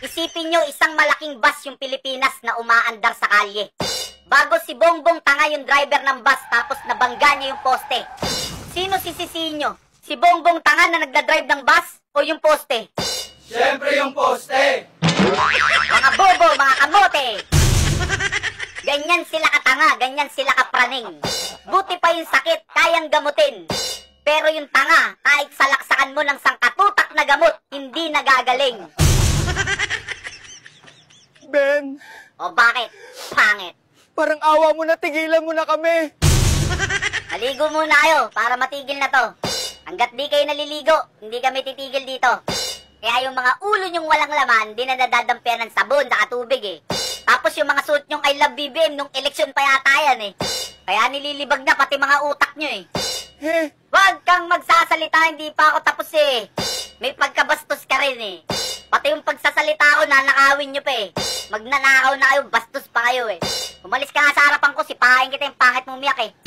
Isipin nyo, isang malaking bus yung Pilipinas na umaandar sa kalye. Bago si Bongbong tanga yung driver ng bus tapos nabangga niya yung poste. Sino sisisihin nyo? Si Bongbong tanga na nagdadrive ng bus o yung poste? Siyempre yung poste! Mga bobo, mga kamote! Ganyan sila katanga, ganyan sila kapraning. Buti pa yung sakit, kayang gamutin. Pero yung tanga, kahit salaksakan mo ng sangkatutak na gamot, hindi nagagaling. Ben, O bakit? Pangit. parang awa mo na, tigilan mo na kami. Maligo muna kayo para matigil na to. Hanggat di kayo naliligo, hindi kami titigil dito. Kaya yung mga ulo nyong walang laman, di na nadadampian ng sabon sa tubig eh. Tapos yung mga suot nyong I love BBM nung eleksyon pa yata yan eh. Kaya nililibag na pati mga utak nyo eh. Huwag kang magsasalita, hindi pa ako tapos eh. May pagkabastos ka rin eh. Pati yung pagsasalita ko, nanakawin nyo pa eh. Magnanakaw na kayo, bastos pa kayo eh. Umalis ka nga sa harapan ko, sipahin kita yung pangit mong umiyak eh.